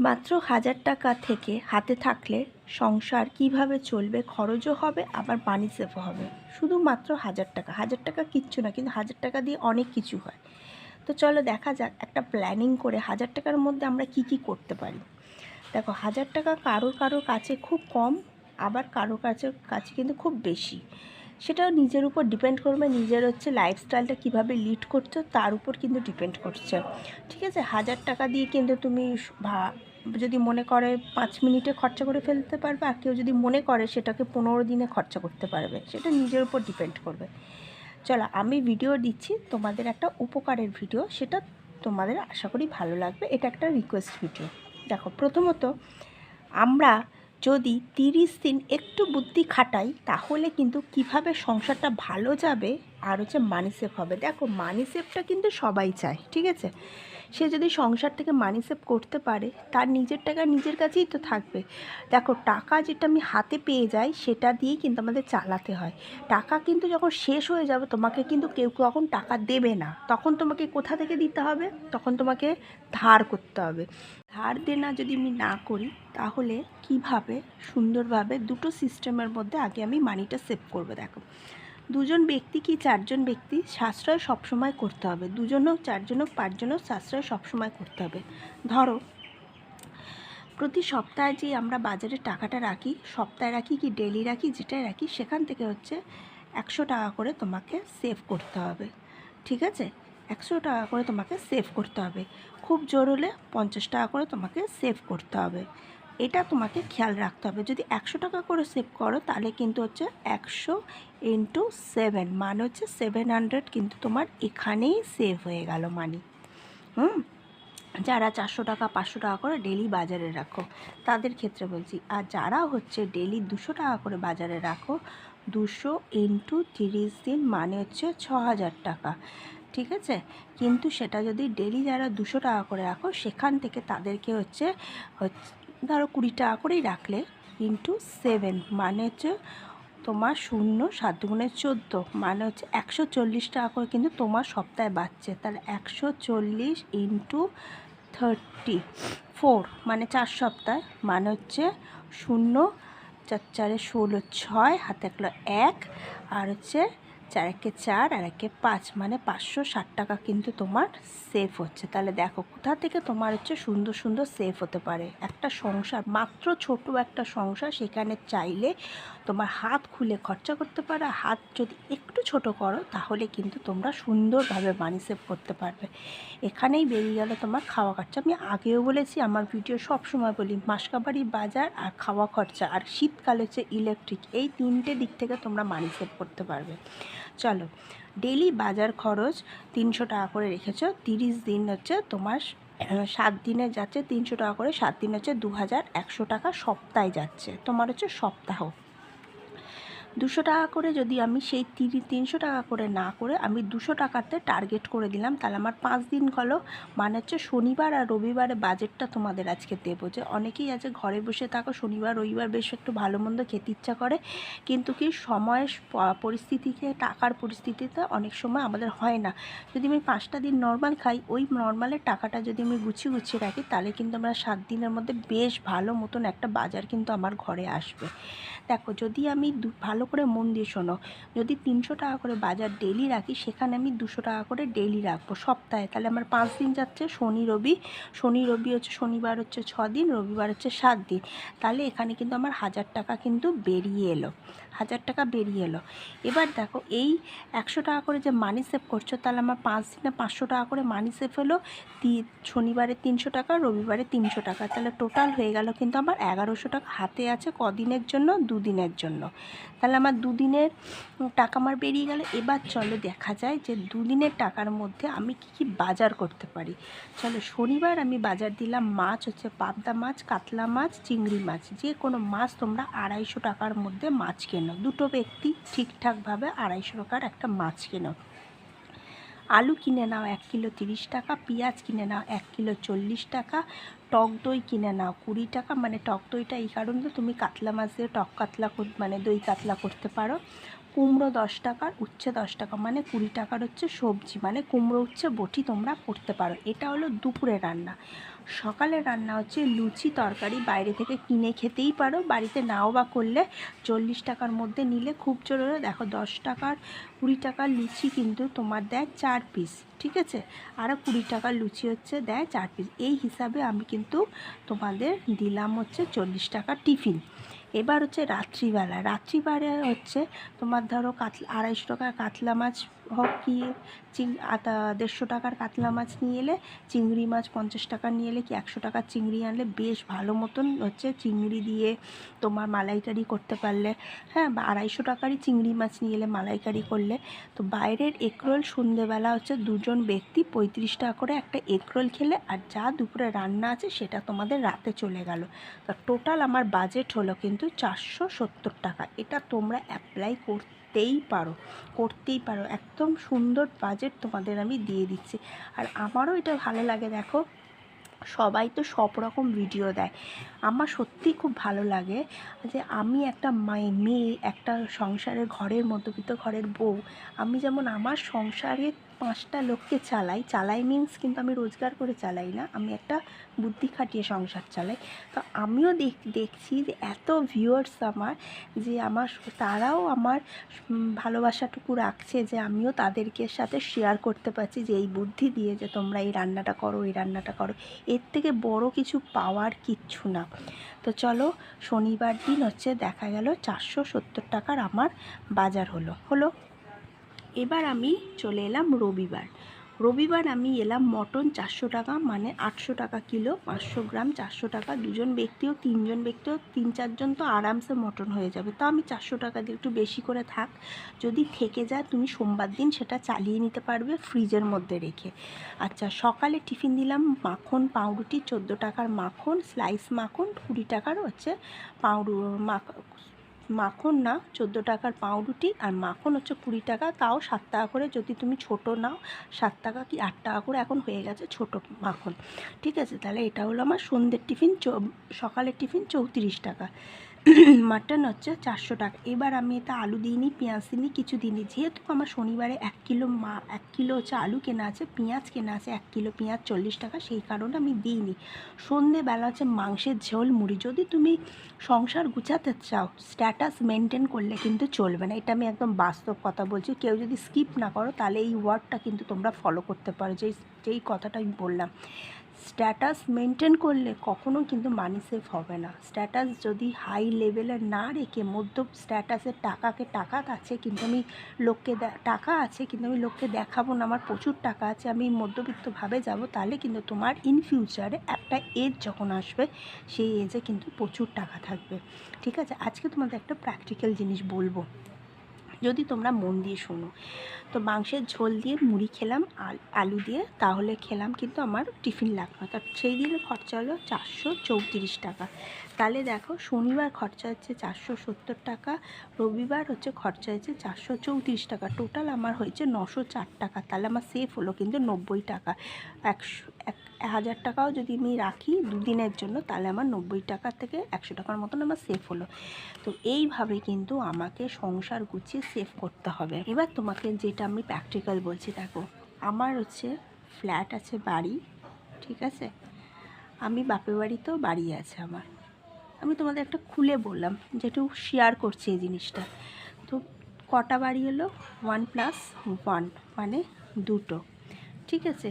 মাত্র ১,০০০ টাকা থেকে হাতে থাকলে সংসার কিভাবে চলবে, খরচও হবে আবার মানি সেভও হবে। শুধুমাত্র ১,০০০ টাকা, ১,০০০ টাকা কিচ্ছু না, কিন্তু ১,০০০ টাকা দিয়ে অনেক কিছু হয়। তো চলো দেখা যাক একটা প্ল্যানিং করে ১,০০০ টাকার মধ্যে আমরা কি কি করতে পারি। দেখো, ১,০০০ টাকা কারোর কারোর কাছে খুব কম, আবার কারোর কাছে কিন্তু খুব বেশি। সেটা নিজের উপর ডিপেন্ড করবে, নিজের লাইফস্টাইলটা কীভাবে লিড করছো তার উপর কিন্তু ডিপেন্ড করছে। ঠিক আছে, ১,০০০ টাকা দিয়ে কিন্তু তুমি যদি মনে করে ৫ মিনিটে খরচা করে ফেলতে পারবে, আর কেউ যদি মনে করে সেটাকে ১৫ দিনে খরচা করতে পারবে, সেটা নিজের উপর ডিপেন্ড করবে। চলো, আমি ভিডিও দিচ্ছি তোমাদের একটা উপকারের ভিডিও, সেটা তোমাদের আশা করি ভালো লাগবে। এটা একটা রিকোয়েস্ট ভিডিও। দেখো, প্রথমত আমরা যদি ৩০ দিন একটু বুদ্ধি খাটাই তাহলে কিন্তু কিভাবে সংসারটা ভালো যাবে আর মানি সেভ হবে। দেখো, মানি সেভটা কিন্তু সবাই চায়, ঠিক আছে। সে যদি সংসার থেকে মানি সেভ করতে পারে, তার নিজের টাকা নিজের কাছেই তো থাকবে। দেখো, টাকা যেটা আমি হাতে পেয়ে যাই সেটা দিয়েই কিন্তু আমাদের চালাতে হয়। টাকা কিন্তু যখন শেষ হয়ে যাবে তোমাকে কিন্তু কেউ তখন টাকা দেবে না, তখন তোমাকে কোথা থেকে দিতে হবে? তখন তোমাকে ধার করতে হবে। ধার দেনা যদি আমি না করি তাহলে কিভাবে সুন্দরভাবে দুটো সিস্টেমের মধ্যে আগে আমি মানিটা সেভ করবো। দেখো, দুজন ব্যক্তি কি চারজন ব্যক্তি সাশ্রয় সবসময় করতে হবে, দুজন হোক, চারজন হোক, পাঁচজন হোক, সাশ্রয় সবসময় করতে হবে। ধরো, প্রতি সপ্তাহে যে আমরা বাজারে টাকাটা রাখি, সপ্তাহে রাখি কি ডেলি রাখি, যেটাই রাখি সেখান থেকে ১০০ টাকা করে তোমাকে সেভ করতে হবে। ঠিক আছে, ১০০ টাকা করে তোমাকে সেভ করতে হবে। খুব জোর হলে ৫০ টাকা করে তোমাকে সেভ করতে হবে। এটা তোমাকে খেয়াল রাখতে হবে। যদি ১০০ টাকা করে সেভ করো তাহলে কিন্তু ১০০ ইন্টু 7 মানে 700 কিন্তু তোমার এখানেই সেভ হয়ে গেল মানি। যারা ৪০০ টাকা ৫০০ টাকা করে ডেলি বাজারে রাখো তাদের ক্ষেত্রে বলছি। আর যারা ডেলি ২০০ টাকা করে বাজারে রাখো, ২০০ ইন্টু ৩০ দিন মানে ৬,০০০ টাকা। ঠিক আছে, কিন্তু সেটা যদি ডেলি যারা ২০০ টাকা করে রাখো সেখান থেকে তাদেরকে ধরো ২০ টাকা করেই রাখলে ইন্টু 7 মানে তোমার ০ ৭ দুগুণে ১৪ মানে ১৪০ টাকা করে কিন্তু তোমার সপ্তাহে বাঁচছে। তাহলে ১৪০ ইন্টু 34 মানে ৪ সপ্তাহ মানে ০ ৪ ৪ ১৬ ৬ হাতে ১ আর ৪ একে ৪ আর ১ ৫ মানে ৫৬০ টাকা কিন্তু তোমার সেভ হচ্ছে। তাহলে দেখো কোথা থেকে তোমার সুন্দর সুন্দর সেভ হতে পারে। একটা সংসার, মাত্র ছোট একটা সংসার, সেখানে চাইলে তোমার হাত খুলে খরচা করতে পারো। হাত যদি একটু ছোট করো তাহলে কিন্তু তোমরা সুন্দরভাবে মানি সেভ করতে পারবে। এখানেই বেরিয়ে গেল তোমার খাওয়া খরচা। আমি আগেও বলেছি, আমার ভিডিও সব সময় বলি, মাসকাবাড়ি বাজার আর খাওয়া খরচা আর শীতকালে ইলেকট্রিক, এই ৩টে দিক থেকে তোমরা মানি সেভ করতে পারবে। চলো, ডেলি বাজার খরচ ৩০০ টাকা করে রেখেছো, ৩০ দিন তোমার 7 দিনে যাচ্ছে ৩০০ টাকা করে, 7 দিন ২,১০০ টাকা সপ্তাহে যাচ্ছে তোমার সপ্তাহ। ২০০ টাকা করে যদি আমি সেই ৩০০ টাকা করে না করে আমি ২০০ টাকাতে টার্গেট করে দিলাম, তাহলে আমার 5 দিন গেল। মানে শনিবার আর রবিবারে বাজেটটা তোমাদের আজকে দেবো। যে অনেকেই আছে ঘরে বসে থাকো, শনিবার রবিবার বেশ একটু ভালো মন্দ খেতে ইচ্ছা করে, কিন্তু কি সময়ের পরিস্থিতিতে, টাকার পরিস্থিতিতে অনেক সময় আমাদের হয় না। যদি আমি 5টা দিন নর্মাল খাই, ওই নর্মালের টাকাটা যদি আমি গুছিয়ে রাখি তাহলে কিন্তু আমরা 7 দিনের মধ্যে বেশ ভালো মতন একটা বাজার কিন্তু আমার ঘরে আসবে। দেখো, যদি আমি ভালো করে মন দিয়ে শোনো, যদি ৩০০ টাকা করে বাজার ডেলি রাখি, সেখানে আমি ২০০ টাকা করে ডেলি রাখবো সপ্তাহে, তাহলে আমার 5 দিন যাচ্ছে, শনি রবি শনিবার 6 দিন, রবিবার 7 দিন। তাহলে এখানে কিন্তু আমার ১,০০০ টাকা কিন্তু বেরিয়ে এলো, ১,০০০ টাকা বেরিয়ে এলো। এবার দেখো, এই ১০০ টাকা করে যে মানি সেভ করছো, তাহলে আমার 5 দিনে ৫০০ টাকা করে মানি সেভ হলো। শনিবারে ৩০০ টাকা, রবিবারে ৩০০ টাকা, তাহলে টোটাল হয়ে গেল কিন্তু আমার ১১০০ টাকা হাতে আছে। কদিনের জন্য? 2 দিনের জন্য। তাহলে আমার 2 দিনের টাকা আমার বেরিয়ে গেল। এবার চলো দেখা যায় যে 2 দিনের টাকার মধ্যে আমি কি বাজার করতে পারি। চলো, শনিবার আমি বাজার দিলাম, মাছ পাবদা মাছ, কাতলা মাছ, চিংড়ি মাছ, যে কোনো মাছ তোমরা ২৫০ টাকার মধ্যে মাছ কেনো। দুটো ব্যক্তি ঠিকঠাকভাবে ২৫০ টাকার একটা মাছ কেনো। আলু কিনে নাও 1 কিলো 30 টাকা, পেঁয়াজ কিনে নাও 1 কিলো 40 টাকা, টক দই কিনে নাও 20 টাকা। মানে টক দইটা এই কারণে তুমি কাতলা মাছ দিয়ে টক কাতলা মানে দই কাতলা করতে পারো। কুমড়ো 10 টাকার, উচ্ছে 10 টাকা, মানে 20 টাকার হচ্ছে সবজি, মানে কুমড়ো উচ্ছে বটি তোমরা করতে পারো। এটা হলো দুপুরের রান্না। সকালের রান্না হচ্ছে লুচি তরকারি, বাইরে থেকে কিনে খেতেই পারো, বাড়িতে নাও বা করলে 40 টাকার মধ্যে নিলে খুব জোর হলে দেখো 10 টাকার 20 টাকার লুচি কিন্তু তোমার দেয় 4 পিস, ঠিক আছে, আরও 20 টাকার লুচি হচ্ছে দেয় 4 পিস। এই হিসাবে আমি কিন্তু তোমাদের দিলাম হচ্ছে 40 টাকার টিফিন। এবার হচ্ছে রাত্রিবেলা হচ্ছে তোমার ধরো 250 টাকার কাতলা মাছ হোক কি 150 টাকার কাতলা মাছ নিয়ে এলে, চিংড়ি মাছ 50 টাকা নিয়ে এলে কি 100 টাকার চিংড়ি আনলে বেশ ভালো মতন হচ্ছে চিংড়ি দিয়ে তোমার মালাইকারি করতে পারলে, হ্যাঁ, বা 250 টাকারই চিংড়ি মাছ নিয়ে এলে মালাইকারি করলে। তো বাইরের এগরোল সন্ধ্যেবেলা হচ্ছে 2 জন ব্যক্তি 35 টাকা করে একটা এগরোল খেলে, আর যা দুপুরে রান্না আছে সেটা তোমাদের রাতে চলে গেল। তো টোটাল আমার বাজেট হলো কিন্তু 470 টাকা। এটা তোমরা অ্যাপ্লাই করতেই পারো, একদম সুন্দর বাজেট তোমাদের আমি দিয়ে দিচ্ছি। আর আমারও এটা ভালো লাগে, দেখো সবাই তো সব রকম ভিডিও দেয়, আমার সত্যিই খুব ভালো লাগে যে আমি একটা মেয়ে, একটা সংসারের ঘরের মধ্যবিত্ত ঘরের বউ, আমি যেমন আমার সংসারে 5টা লোককে চালাই মিন্স কিন্তু আমি রোজগার করে চালাই না, আমি একটা বুদ্ধি খাটিয়ে সংসার চালাই। তো আমিও দেখছি যে এত ভিউয়ার্স আমার, যে তারাও আমার ভালোবাসাটুকু রাখছে, যে আমিও তাদেরকে সাথে শেয়ার করতে পারছি যে এই বুদ্ধি দিয়ে যে তোমরা এই রান্নাটা করো, এই রান্নাটা করো, এর থেকে বড় কিছু পাওয়ার কিচ্ছু না। তো চলো, শনিবার দিন হচ্ছে দেখা গেল 470 টাকার আমার বাজার হলো। এবার আমি চলে এলাম রবিবার আমি এলাম মটন 400 টাকা, মানে 800 টাকা কিলো, 500 গ্রাম 400 টাকা, 2 জন ব্যক্তিও 3 জন ব্যক্তিও 3-4 জন তো আরামসে মটন হয়ে যাবে। তো আমি 400 টাকা দিয়ে, একটু বেশি করে থাক, যদি থেকে যায় তুমি সোমবার দিন সেটা চালিয়ে নিতে পারবে ফ্রিজের মধ্যে রেখে। আচ্ছা, সকালে টিফিন দিলাম মাখন পাউরুটি, 14 টাকার মাখন, স্লাইস মাখন 20 টাকার হচ্ছে মাখন না 14 টাকার পাউরুটি, আর মাখন হচ্ছে 20 টাকা, তাও 7 টাকা করে, যদি তুমি ছোট নাও 7 টাকা কি 8 টাকা করে এখন হয়ে গেছে ছোট মাখন, ঠিক আছে। তাহলে এটা হলো আমার সন্ধ্যের টিফিন, সকালের টিফিন 34 টাকা। মাটন হচ্ছে 400 টাকা। এবার আমি এটা আলু দিইনি, পেঁয়াজ দিইনি, কিছু দিইনি, যেহেতু আমার শনিবারে 1 কিলো হচ্ছে আলু কেনা আছে, পেঁয়াজ কেনা আছে 1 কিলো, পেঁয়াজ 40 টাকা, সেই কারণে আমি দিইনি। সন্ধেবেলা হচ্ছে মাংসের ঝোল মুড়ি। যদি তুমি সংসার গুছাতে চাও, স্ট্যাটাস মেনটেন করলে কিন্তু চলবে না, এটা আমি একদম বাস্তব কথা বলছি। কেউ যদি স্কিপ না করো তাহলে এই ওয়ার্ডটা কিন্তু তোমরা ফলো করতে পারো, যেই কথাটা আমি বললাম। স্ট্যাটাস মেনটেন করলে কখনো কিন্তু মানি সেভ হবে না। স্ট্যাটাস যদি হাই লেভেলের না রেখে স্ট্যাটাসের টাকা আছে কিন্তু আমি লোককে দেখাবো না আমার প্রচুর টাকা আছে, আমি মধ্যবিত্তভাবে যাব, তাহলে কিন্তু তোমার ইন ফিউচারে একটা এজ যখন আসবে, সেই এজে কিন্তু প্রচুর টাকা থাকবে, ঠিক আছে। আজকে তোমাদের একটা প্র্যাকটিক্যাল জিনিস বলবো, যদি তোমরা মন দিয়ে শোনো। তো মাংসের ঝোল দিয়ে মুড়ি খেলাম আলু দিয়ে, তাহলে খেলাম, কিন্তু আমার টিফিন লাগলো, তার সেই দিনের খরচা হলো 434 টাকা। তাহলে দেখো, শনিবার খরচা হচ্ছে 470 টাকা, রবিবার হচ্ছে খরচা হচ্ছে 434 টাকা, টোটাল আমার হয়েছে 904 টাকা। তাহলে আমার সেফ হলো কিন্তু 90 টাকা। 1000 টাকাও যদি আমি রাখি দুদিনের জন্য, তাহলে আমার 90 টাকা থেকে 100 টাকার মতন আমার সেফ হলো। তো এইভাবে কিন্তু আমাকে সংসার গুছিয়ে সেভ করতে হবে। এবার তোমাকে যেটা আমি প্র্যাকটিক্যাল বলছি, দেখো আমার হচ্ছে ফ্ল্যাট আছে, বাড়ি, ঠিক আছে, আমি বাপের বাড়িতেও বাড়ি আছে আমার, আমি তোমাদের একটা খুলে বললাম, যেটু শেয়ার করছি এই জিনিসটা। তো কটা বাড়ি হলো? 1+1 মানে 2টো, ঠিক আছে।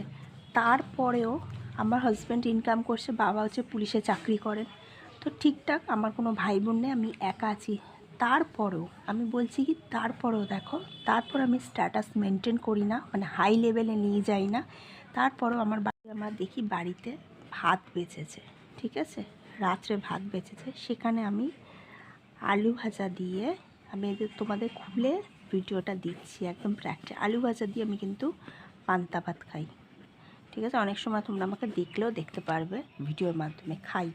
তারপরেও আমার হাজব্যান্ড ইনকাম করছে, বাবা হচ্ছে পুলিশে চাকরি করেন, তো ঠিকঠাক আমার কোনো ভাই বোন নেই, আমি একা আছি। তারপরেও আমি বলছি কি, দেখো, তারপর আমি স্ট্যাটাস মেনটেন করি না, মানে হাই লেভেলে নিয়ে যাই না। তারপরেও আমার দেখি বাড়িতে ভাত বেঁচেছে, ঠিক আছে, রাত্রে ভাত বেঁচেছে, সেখানে আমি আলু ভাজা দিয়ে, আমি তোমাদের খুলে ভিডিওটা দিচ্ছি, একদম আলু ভাজা দিয়ে আমি কিন্তু পান্তা ভাত খাই, ঠিক আছে। অনেক সময় তোমরা আমাকে দেখলেও দেখতে পারবে ভিডিওর মাধ্যমে খাই।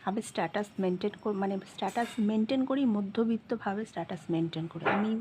আমি স্ট্যাটাস মেনটেন করি, মধ্যবিত্তভাবে স্ট্যাটাস মেনটেন করি আমি।